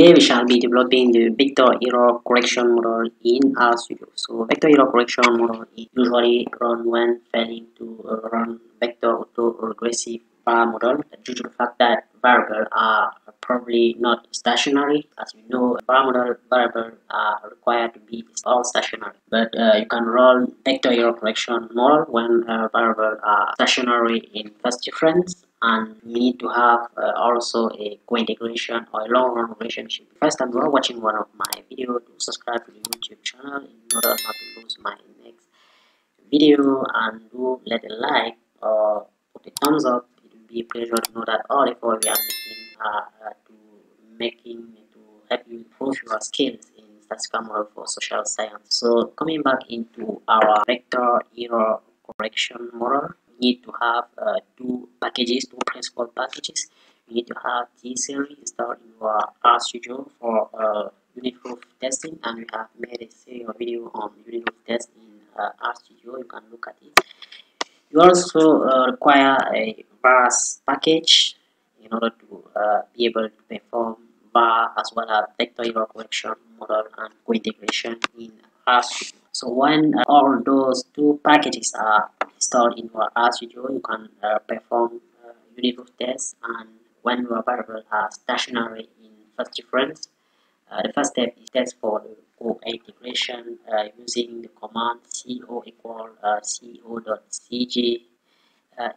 Today we shall be developing the vector error correction model in RStudio. So vector error correction model is usually run when failing to run vector autoregressive var model due to the fact that variables are probably not stationary. As you know, var model variables are required to be all stationary. But you can run vector error correction model when variables are stationary in first difference, and you need to have also a co-integration or a long-run relationship. First time you are watching one of my videos, do subscribe to the YouTube channel in order not to lose my next video, and do let a like or put a thumbs up. It will be a pleasure to know that all effort we are making to help you improve your skills in statistical model for social science. So coming back into our vector error correction model, we need to have two principal packages. You need to have T-series installed in your RStudio for unit proof testing, and we have made a series of video on unit proof test in RStudio. You can look at it. You also require a VARs package in order to be able to perform VAR as well as vector error correction model and co-integration in RStudio. So when all those two packages are installed in your RStudio, you can perform unit proof tests, and when your variables are stationary in first difference, the first step is test for the co-integration using the command co equal co.cg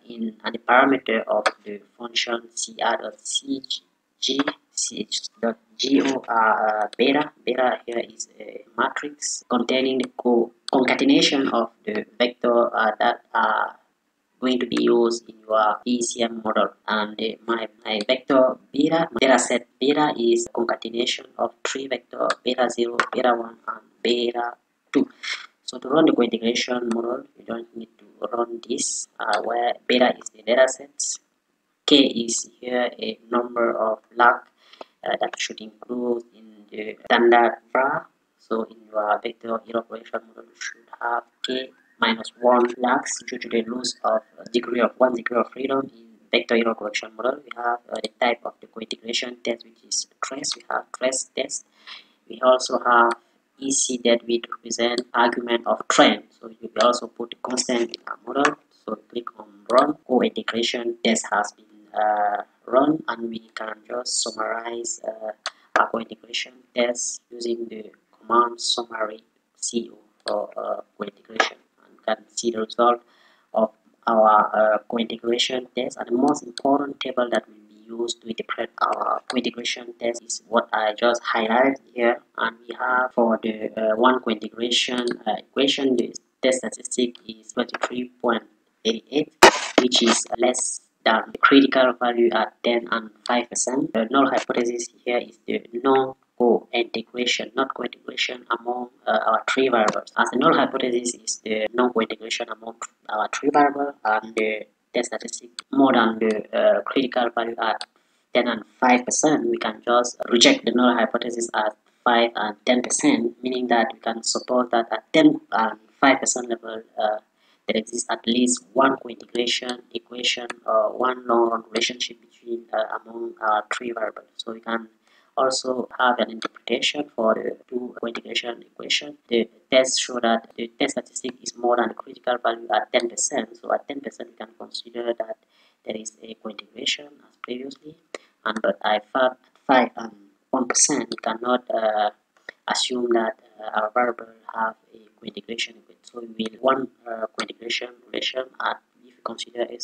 in and the parameter of the function cr.cg ch.go are beta. Beta here is a matrix containing the concatenation of the vector that are going to be used in your VECM model, and my vector beta, my data set beta is concatenation of three vectors: beta 0, beta 1, and beta 2. So to run the co-integration model, you don't need to run this, where beta is the data sets, k is here a number of lag that should include in the standard var. So in your vector error correction model, you should have k minus 1 lags due to the loss of degree of freedom. In vector error correction model, we have the type of the co-integration test, which is trace. We have trace test. We also have EC that will represent argument of trend. So you will also put a constant in our model. So click on run. Co-integration test has been run, and we can just summarize our co-integration test using the command summary co for co-integration, and you can see the result of our co-integration test. And the most important table that will be used to interpret our co-integration test is what I just highlighted here. And we have for the one co-integration equation, the test statistic is 23.88, which is less than the critical value at 10 and 5%. The null hypothesis here is the non-co-integration, not co-integration among our three variables. As the null hypothesis is the non-co-integration among our three variables, and the test statistic more than the critical value at 10 and 5%, we can just reject the null hypothesis at 5 and 10%, meaning that we can suppose that at 10 and 5% level, there exists at least one co-integration equation or one long-run relationship between among three variables. So we can also have an interpretation for the two co-integration equation. The tests show that the test statistic is more than the critical value at 10%. So at 10%, we can consider that there is a co-integration as previously. And but at 5 and 1%, we cannot assume that our variable have a co-integration. So we will one co-integration relation at, if we consider a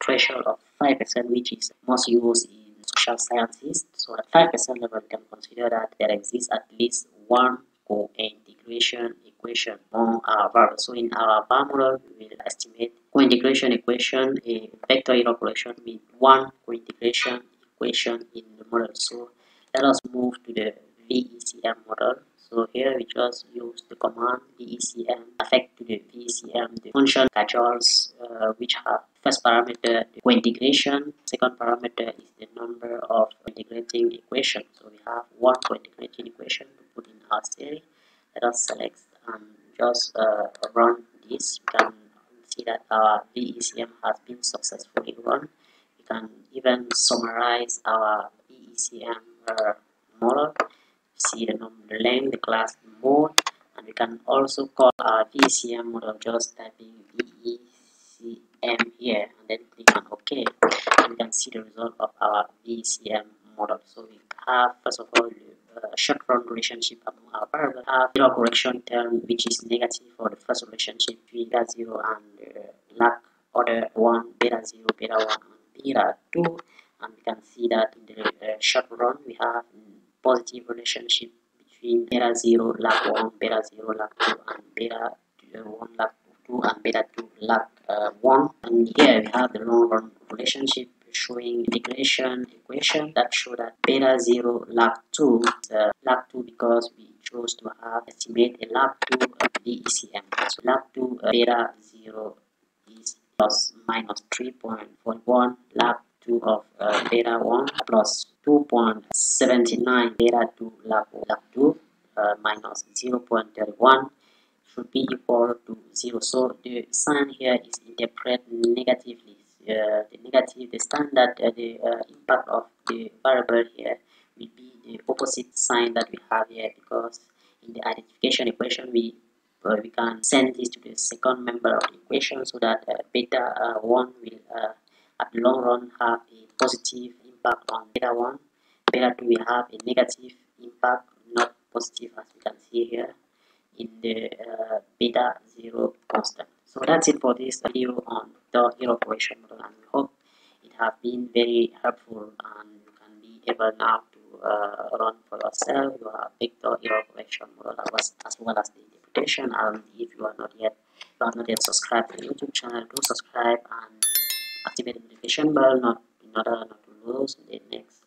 threshold of 5%, which is most used in social sciences. So at 5% level, we can consider that there exists at least one co-integration equation among our variables. So in our var model, we will estimate co-integration equation, a vector error correction with one co-integration equation in the model. So let us move to the VECM model. So here we just use the command VECM, affect to the VECM, the function cajoles, which have first parameter the co-integration, second parameter is the number of integrating equations. So we have one co-integrating equation to put in our series. Let us select and just run this. You can see that our VECM has been successfully run. You can even summarize our VECM model. See the length, the class, the mode, and we can also call our VECM model just typing VECM here and then click on OK. And we can see the result of our VECM model. So we have first of all the short run relationship among our variables. Have error correction term which is negative for the first relationship between beta 0 and lag order 1, beta 0, beta 1, and beta 2. And we can see that in the short run we have positive relationship between beta 0 lag 1, beta 0 lag 2, and beta 1 lag 2 and beta 2 lag 1. And here we have the long run relationship showing integration equation that show that beta 0 lag 2 is lag 2 because we chose to have estimate a lag 2 VECM. So lag 2 beta 0 is plus minus 3.41 lag 2 of beta 1 plus 2.79 beta 2 lag 2 minus 0.31 should be equal to 0. So the sign here is interpreted negatively. The standard, the impact of the variable here will be the opposite sign that we have here, because in the identification equation we can send this to the second member of the equation so that beta 1 will at the long run have a positive impact on beta 1. Beta 2 will have a negative impact, not positive as we can see here in the beta 0 constant. So that's it for this video on the error correction model, and we hope it has been very helpful and you can be able now to run for yourself your vector error correction model as well as the interpretation. And if you have not yet subscribed to the YouTube channel, do subscribe and activate the notification bell in order not to lose the next